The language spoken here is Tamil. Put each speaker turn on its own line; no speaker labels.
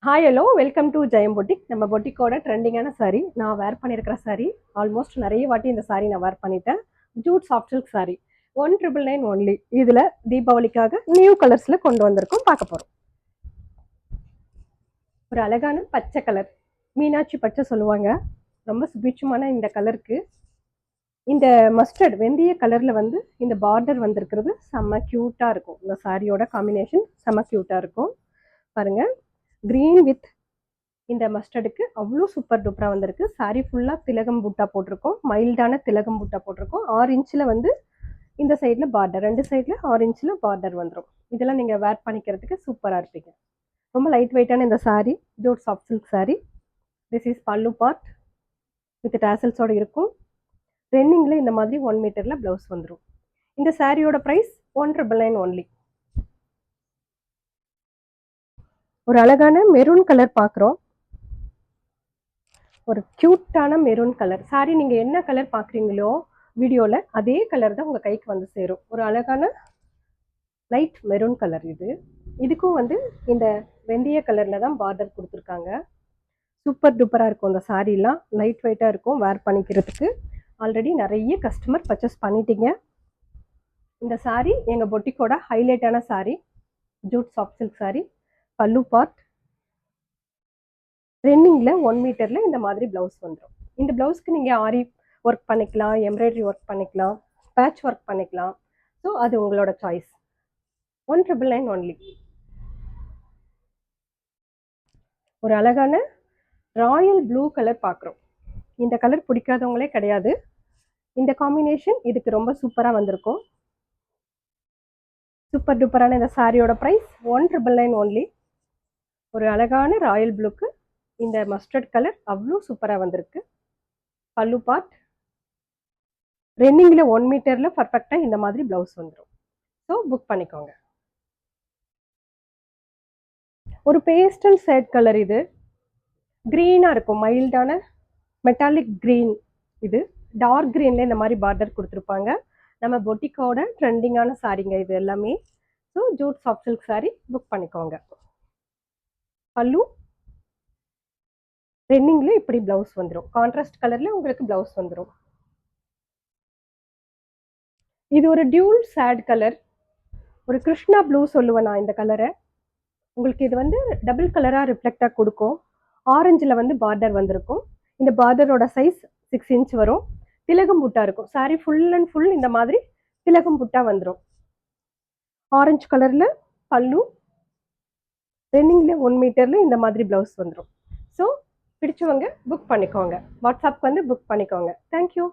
Hi hello welcome to Jayam boutique. நம்ம பொட்டிக்கோட ட்ரெண்டிங்கான சாரீ நான் வேர் பண்ணியிருக்கிற சாரீ. ஆல்மோஸ்ட் நிறைய வாட்டி இந்த சாரீ நான் வேர் பண்ணிட்டேன். Jute soft silk sari 1999 only. இதில் தீபாவளிக்காக நியூ கலர்ஸில் கொண்டு வந்திருக்கோம், பார்க்க போகிறோம். ஒரு அழகான பச்சை கலர், மீனாட்சி பச்சை சொல்லுவாங்க. ரொம்ப சுபிட்சமான இந்த கலருக்கு இந்த மஸ்டர்ட் வெந்தய கலரில் வந்து இந்த பார்டர் வந்திருக்கிறது செம்ம க்யூட்டாக இருக்கும். இந்த சாரியோட காம்பினேஷன் செம்ம க்யூட்டாக இருக்கும். பாருங்கள், க்ரீன் வித் இந்த மஸ்டர்டுக்கு அவ்வளோ சூப்பர் டூப்பராக வந்திருக்கு. சாரீ ஃபுல்லாக திலகம் பூட்டா போட்டிருக்கோம், மைல்டான திலகம் பூட்டா போட்டிருக்கோம். 6 இன்ச்சில் வந்து இந்த சைடில் பார்டர், 2 சைடில் 6 இன்ச்சில் பார்டர் வந்துடும். இதெல்லாம் நீங்கள் வேர் பண்ணிக்கிறதுக்கு சூப்பராக இருப்பீங்க. ரொம்ப லைட் வெயிட்டான இந்த sari jute soft silk sari. This is pallu part with டேசல்ஸோடு இருக்கும். ரென்னிங்கில் இந்த மாதிரி 1 மீட்டரில் ப்ளவுஸ் வந்துடும். இந்த சாரியோட ப்ரைஸ் 1999 ஒன்லி. ஒரு அழகான மெரூன் கலர் பார்க்குறோம். ஒரு க்யூட்டான மெரூன் கலர் சாரி. நீங்கள் என்ன கலர் பார்க்குறீங்களோ வீடியோவில் அதே கலர் தான் உங்கள் கைக்கு வந்து சேரும். ஒரு அழகான லைட் மெரூன் கலர் இது. இதுக்கும் வந்து இந்த வெந்தய கலரில் தான் பார்டர் கொடுத்துருக்காங்க. சூப்பர் டூப்பராக இருக்கும். இந்த சாரீலாம் லைட் வெயிட்டாக இருக்கும் வேர் பண்ணிக்கிறதுக்கு. ஆல்ரெடி நிறைய கஸ்டமர் பர்ச்சேஸ் பண்ணிட்டீங்க. இந்த சாரீ எங்கள் பொட்டிக்கோட ஹைலைட்டான sari, jute soft silk sari. பல்லு பார்ட் ரென்னிங்கில் 1 மீட்டரில் இந்த மாதிரி ப்ளவுஸ் வந்துடும். இந்த ப்ளவுஸ்க்கு நீங்கள் ஆரி ஒர்க் பண்ணிக்கலாம், எம்ப்ராய்டரி ஒர்க் பண்ணிக்கலாம், பேட்ச் ஒர்க் பண்ணிக்கலாம். ஸோ அது உங்களோட சாய்ஸ். 1999 ஒன்லி. ஒரு அழகான ராயல் ப்ளூ கலர் பார்க்குறோம். இந்த கலர் பிடிக்காதவங்களே கிடையாது. இந்த காம்பினேஷன் இதுக்கு ரொம்ப சூப்பராக வந்திருக்கும். சூப்பர் டூப்பரான இந்த சாரியோட ப்ரைஸ் 1999 ஒன்லி. ஒரு அழகான ராயல் ப்ளூக்கு இந்த மஸ்டர்ட் கலர் அவ்வளோ சூப்பராக வந்திருக்கு. பல்லு பார்ட் ரென்னிங்கில் 1 மீட்டரில் பர்ஃபெக்டாக இந்த மாதிரி ப்ளவுஸ் வந்துடும். ஸோ புக் பண்ணிக்கோங்க. ஒரு பேஸ்டல் ஷேட் கலர் இது. க்ரீனாக இருக்கும், மைல்டான மெட்டாலிக் க்ரீன். இது டார்க் க்ரீனில் இந்த மாதிரி பார்டர் கொடுத்துருப்பாங்க. நம்ம பொட்டிக்கோட ட்ரெண்டிங்கான சாரீங்க இது எல்லாமே. So jute soft silk sari book பண்ணிக்கோங்க. பல்லு ரென்னிங்கில் இப்படி ப்ளவுஸ் வந்துடும். கான்ட்ராஸ்ட் கலரில் உங்களுக்கு ப்ளவுஸ் வந்துடும். இது ஒரு டியூல் சேட் கலர், ஒரு கிருஷ்ணா ப்ளூ சொல்லுவேன் நான் இந்த கலரை. உங்களுக்கு இது வந்து டபுள் கலராக ரிஃப்ளெக்டாக கொடுக்கும். ஆரஞ்சில் வந்து பார்டர் வந்திருக்கும். இந்த பார்டரோட சைஸ் 6 இன்ச் வரும். திலகம் புட்டா இருக்கும். சாரீ ஃபுல் அண்ட் ஃபுல் இந்த மாதிரி திலகம் புட்டா வந்துடும். ஆரஞ்சு கலரில் பல்லு, ரென்னிங்கில் 1 மீட்டரில் இந்த மாதிரி ப்ளவுஸ் வந்துடும். ஸோ பிடிச்சவங்க புக் பண்ணிக்கோங்க. வாட்ஸ்அப் வந்து புக் பண்ணிக்கோங்க. தேங்க்யூ.